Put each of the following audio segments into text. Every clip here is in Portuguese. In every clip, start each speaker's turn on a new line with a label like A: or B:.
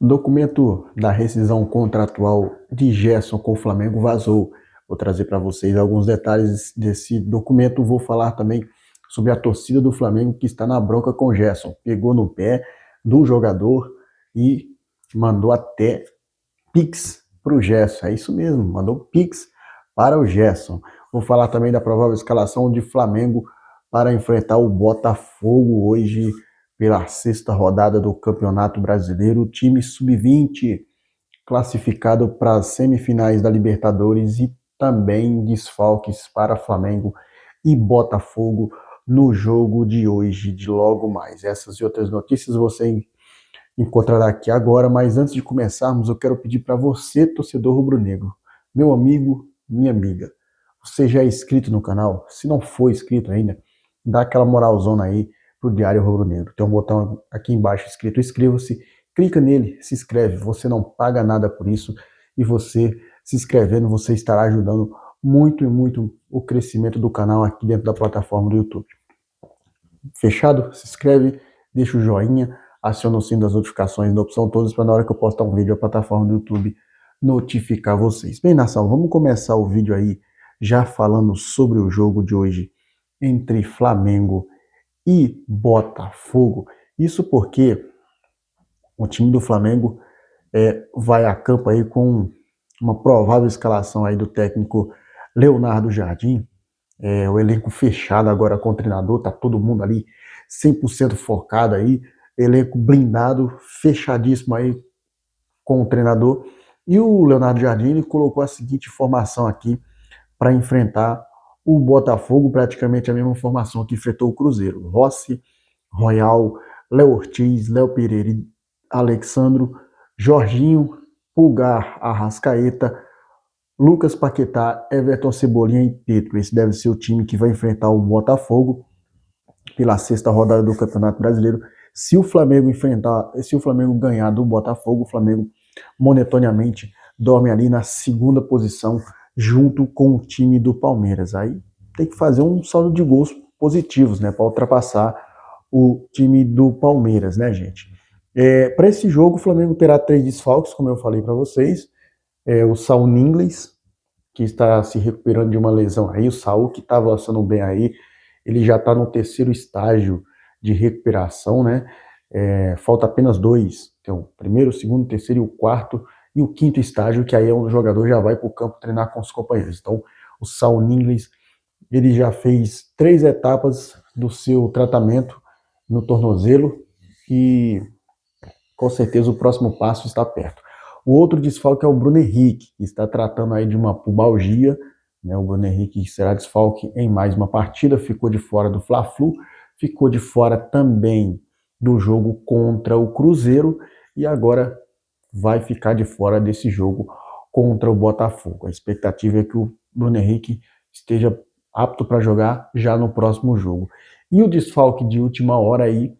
A: Documento da rescisão contratual de Gerson com o Flamengo vazou. Vou trazer para vocês alguns detalhes desse documento. Vou falar também sobre a torcida do Flamengo que está na bronca com o Gerson. Pegou no pé do jogador e mandou até Pix para o Gerson. É isso mesmo, mandou Pix para o Gerson. Vou falar também da provável escalação de Flamengo para enfrentar o Botafogo hoje pela sexta rodada do Campeonato Brasileiro. O time sub-20 classificado para as semifinais da Libertadores e também desfalques para Flamengo e Botafogo no jogo de hoje, de logo mais. Essas e outras notícias você encontrará aqui agora, mas antes de começarmos, eu quero pedir para você, torcedor rubro-negro, meu amigo, minha amiga, você já é inscrito no canal? Se não for inscrito ainda, dá aquela moralzona aí pro Diário Rubro-Negro. Tem um botão aqui embaixo escrito inscreva-se, clica nele, se inscreve, você não paga nada por isso e você se inscrevendo, você estará ajudando muito e muito o crescimento do canal aqui dentro da plataforma do YouTube. Fechado? Se inscreve, deixa o joinha, aciona o sino das notificações da opção todas para na hora que eu postar um vídeo a plataforma do YouTube notificar vocês. Bem, nação, vamos começar o vídeo aí já falando sobre o jogo de hoje entre Flamengo e Botafogo. Isso porque o time do Flamengo vai a campo aí com uma provável escalação aí do técnico Leonardo Jardim. O elenco fechado agora com o treinador, tá todo mundo ali 100% focado aí, elenco blindado, fechadíssimo aí com o treinador. E o Leonardo Jardim ele colocou a seguinte formação aqui para enfrentar o Botafogo, praticamente a mesma formação que enfrentou o Cruzeiro. Rossi, Royal, Léo Ortiz, Léo Pereira, Alexandro, Jorginho, Pulgar, Arrascaeta, Lucas Paquetá, Everton Cebolinha e Pedro. Esse deve ser o time que vai enfrentar o Botafogo pela sexta rodada do Campeonato Brasileiro. Se o Flamengo ganhar do Botafogo, o Flamengo momentaneamente dorme ali na segunda posição junto com o time do Palmeiras. Aí tem que fazer um saldo de gols positivos, né, para ultrapassar o time do Palmeiras, né, gente? Para esse jogo, o Flamengo terá 3 desfalques, como eu falei para vocês. O Saul Ningles, que está se recuperando de uma lesão aí, o Saul que está avançando bem aí, ele já está no terceiro estágio de recuperação, né? Falta apenas 2, então, o primeiro, o segundo, o terceiro e o quarto, e o quinto estágio, que aí é onde o jogador já vai para o campo treinar com os companheiros. Então, o Saul Ningles, ele já fez 3 etapas do seu tratamento no tornozelo e com certeza o próximo passo está perto. O outro desfalque é o Bruno Henrique, que está tratando aí de uma pubalgia, né? O Bruno Henrique será desfalque em mais uma partida, ficou de fora do Fla-Flu, ficou de fora também do jogo contra o Cruzeiro e agora vai ficar de fora desse jogo contra o Botafogo. A expectativa é que o Bruno Henrique esteja apto para jogar já no próximo jogo. E o desfalque de última hora aí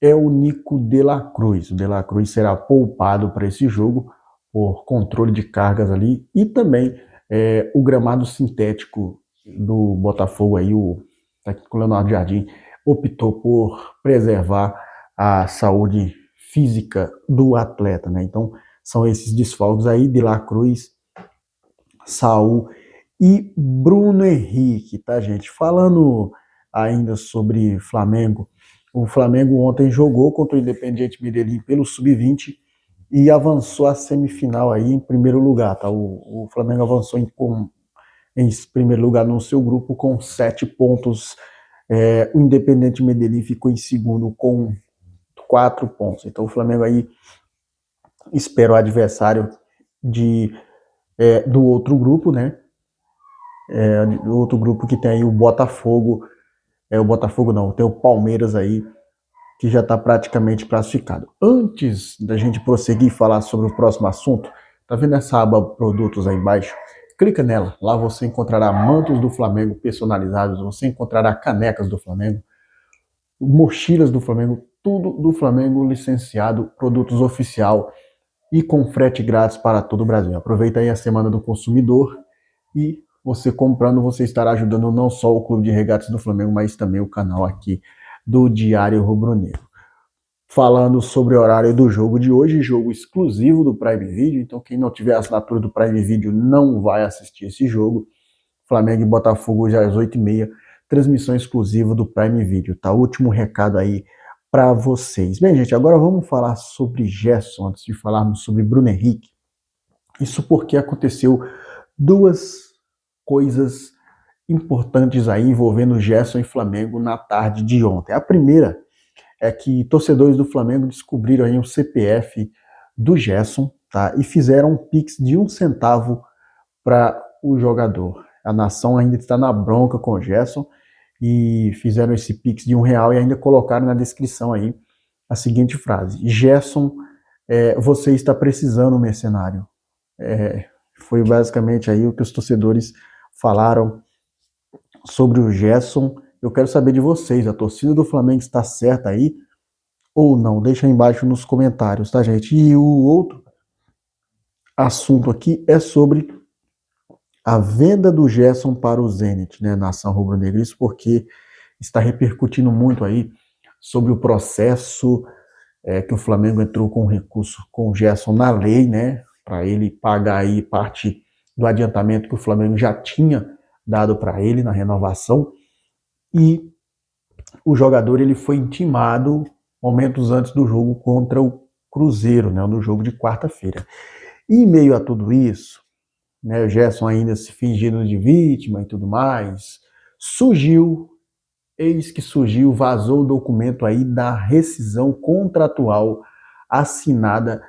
A: é o Nico de la Cruz. O de la Cruz será poupado para esse jogo por controle de cargas ali e também o gramado sintético do Botafogo aí, o técnico Leonardo Jardim optou por preservar a saúde física do atleta, né? Então são esses desfalques aí, de la Cruz, Saul e Bruno Henrique, tá, gente? Falando ainda sobre Flamengo, o Flamengo ontem jogou contra o Independiente Medellín pelo Sub-20 e avançou à semifinal aí em primeiro lugar, tá? O Flamengo avançou em primeiro lugar no seu grupo com 7 pontos. O Independiente Medellín ficou em segundo com 4 pontos. Então o Flamengo aí espera o adversário do outro grupo, né? Do outro grupo que tem aí o Botafogo. O Botafogo não, tem o Palmeiras aí, que já está praticamente classificado. Antes da gente prosseguir e falar sobre o próximo assunto, tá vendo essa aba produtos aí embaixo? Clica nela, lá você encontrará mantos do Flamengo personalizados, você encontrará canecas do Flamengo, mochilas do Flamengo, tudo do Flamengo licenciado, produtos oficial e com frete grátis para todo o Brasil. Aproveita aí a Semana do Consumidor e você comprando, você estará ajudando não só o Clube de Regatas do Flamengo, mas também o canal aqui do Diário Rubro-Negro. falando sobre o horário do jogo de hoje, jogo exclusivo do Prime Video, então quem não tiver a assinatura do Prime Video não vai assistir esse jogo. Flamengo e Botafogo hoje às 8h30, transmissão exclusiva do Prime Video, tá? Último recado aí para vocês. Bem, gente, agora vamos falar sobre Gerson, antes de falarmos sobre Bruno Henrique. Isso porque aconteceu duas coisas importantes aí envolvendo Gerson e Flamengo na tarde de ontem. A primeira é que torcedores do Flamengo descobriram aí um CPF do Gerson, tá? E fizeram um Pix de 1 centavo para o jogador. A nação ainda está na bronca com o Gerson e fizeram esse Pix de R$ 1 e ainda colocaram na descrição aí a seguinte frase: Gerson, você está precisando, mercenário. Foi basicamente aí o que os torcedores falaram sobre o Gerson. Eu quero saber de vocês, a torcida do Flamengo está certa aí ou não? Deixa aí embaixo nos comentários, tá, gente? E o outro assunto aqui é sobre a venda do Gerson para o Zenit, né, nação rubro-negra. Isso porque está repercutindo muito aí sobre o processo que o Flamengo entrou com recurso com o Gerson na lei, né, para ele pagar aí parte do adiantamento que o Flamengo já tinha dado para ele na renovação. E o jogador ele foi intimado momentos antes do jogo contra o Cruzeiro, né, no jogo de quarta-feira. E em meio a tudo isso, né, o Gerson ainda se fingindo de vítima e tudo mais, eis que surgiu, vazou o documento aí da rescisão contratual assinada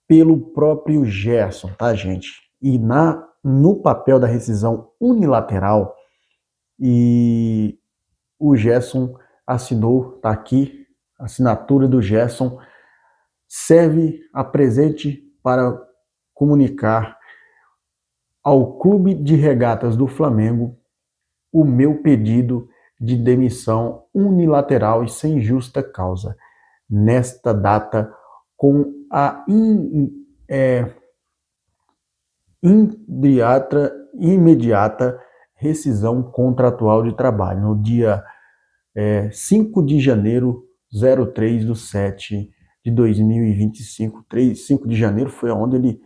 A: pelo próprio Gerson, tá, gente? E no papel da rescisão unilateral, e o Gerson assinou, tá aqui, a assinatura do Gerson, serve a presente para comunicar ao Clube de Regatas do Flamengo o meu pedido de demissão unilateral e sem justa causa, nesta data, com a imediata rescisão contratual de trabalho, no dia 5 de janeiro, 03 de 7 de 2025. 5 de janeiro foi onde ele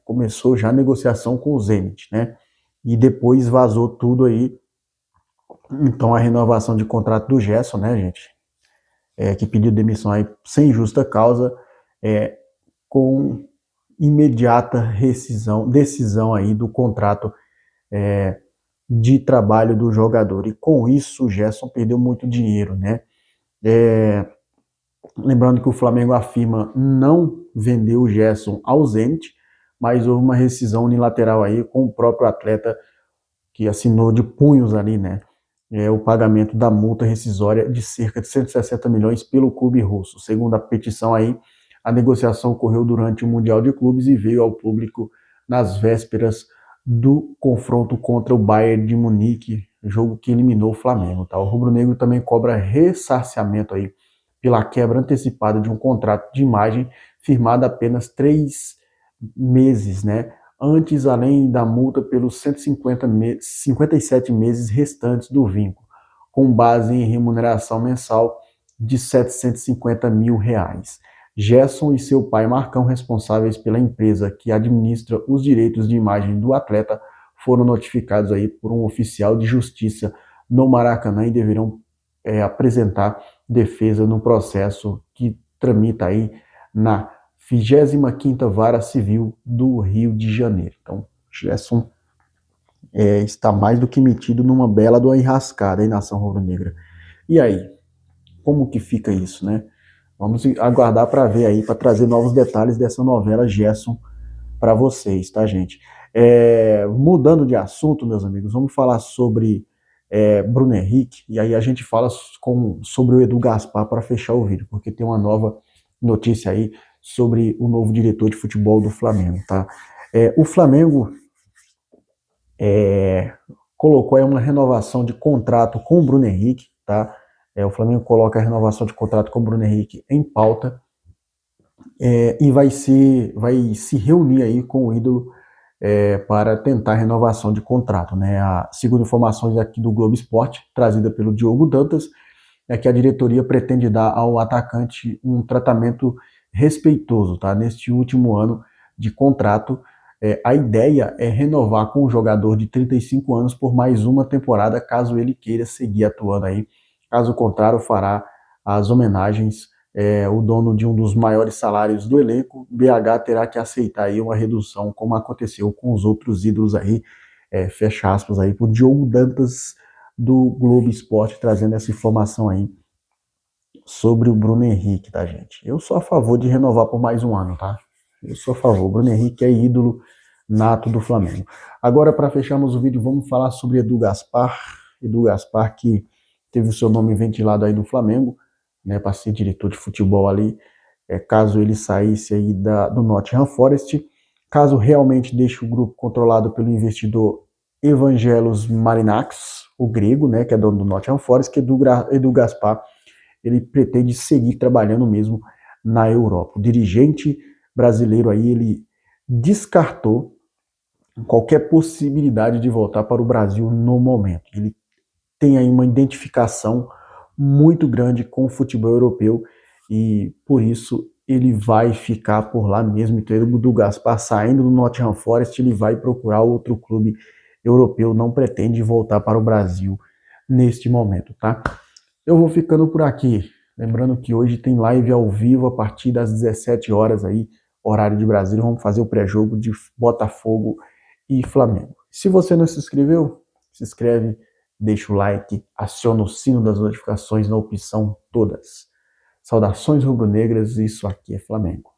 A: começou já a negociação com o Zenit, né? E depois vazou tudo aí. Então a renovação de contrato do Gerson, né, gente? Que pediu demissão aí sem justa causa, com imediata decisão aí do contrato de trabalho do jogador. E com isso o Gerson perdeu muito dinheiro, né? Lembrando que o Flamengo afirma não vender o Gerson ao Zenit, mas houve uma rescisão unilateral aí com o próprio atleta que assinou de punhos ali, né? O pagamento da multa rescisória de cerca de 160 milhões pelo clube russo. Segundo a petição aí, a negociação ocorreu durante o Mundial de Clubes e veio ao público nas vésperas do confronto contra o Bayern de Munique, jogo que eliminou o Flamengo. Tá? O rubro-negro também cobra ressarciamento aí pela quebra antecipada de um contrato de imagem firmado apenas 3 meses, né? Antes, além da multa pelos 57 meses restantes do vínculo, com base em remuneração mensal de R$ 750 mil. Gerson e seu pai Marcão, responsáveis pela empresa que administra os direitos de imagem do atleta, foram notificados aí por um oficial de justiça no Maracanã e deverão apresentar defesa no processo que tramita aí na 25ª Vara Civil do Rio de Janeiro. Então, Gerson está mais do que metido numa bela de uma enrascada aí, nação rubro-negra. E aí, como que fica isso, né? Vamos aguardar para ver aí, para trazer novos detalhes dessa novela Gerson para vocês, tá, gente? Mudando de assunto, meus amigos, vamos falar sobre Bruno Henrique, e aí a gente fala sobre o Edu Gaspar para fechar o vídeo, porque tem uma nova notícia aí sobre o novo diretor de futebol do Flamengo, tá? O Flamengo colocou aí uma renovação de contrato com o Bruno Henrique, tá? O Flamengo coloca a renovação de contrato com o Bruno Henrique em pauta e vai se reunir aí com o ídolo para tentar a renovação de contrato, né? Segundo informações aqui do Globo Esporte, trazida pelo Diogo Dantas, é que a diretoria pretende dar ao atacante um tratamento respeitoso, tá? Neste último ano de contrato, a ideia é renovar com o jogador de 35 anos por mais uma temporada, caso ele queira seguir atuando aí. Caso contrário, fará as homenagens. O dono de um dos maiores salários do elenco, BH, terá que aceitar aí uma redução, como aconteceu com os outros ídolos aí, fecha aspas aí, por Diogo Dantas do Globo Esporte, trazendo essa informação aí sobre o Bruno Henrique, tá, gente? Eu sou a favor de renovar por mais um ano, tá? Eu sou a favor. O Bruno Henrique é ídolo nato do Flamengo. Agora, para fecharmos o vídeo, vamos falar sobre Edu Gaspar. Edu Gaspar, que teve o seu nome ventilado aí no Flamengo, né, para ser diretor de futebol ali, caso ele saísse aí do Nottingham Forest, caso realmente deixe o grupo controlado pelo investidor Evangelos Marinakis, o grego, né, que é dono do Nottingham Forest, que Edu Gaspar ele pretende seguir trabalhando mesmo na Europa. O dirigente brasileiro aí, ele descartou qualquer possibilidade de voltar para o Brasil no momento. Ele tem aí uma identificação muito grande com o futebol europeu e por isso ele vai ficar por lá mesmo. Então, o do Gaspar saindo do Nottingham Forest, ele vai procurar outro clube europeu, não pretende voltar para o Brasil neste momento, tá? Eu vou ficando por aqui. Lembrando que hoje tem live ao vivo a partir das 17 horas aí, horário de Brasília. Vamos fazer o pré-jogo de Botafogo e Flamengo. Se você não se inscreveu, se inscreve, deixa o like, aciona o sino das notificações na opção todas. Saudações rubro-negras, isso aqui é Flamengo.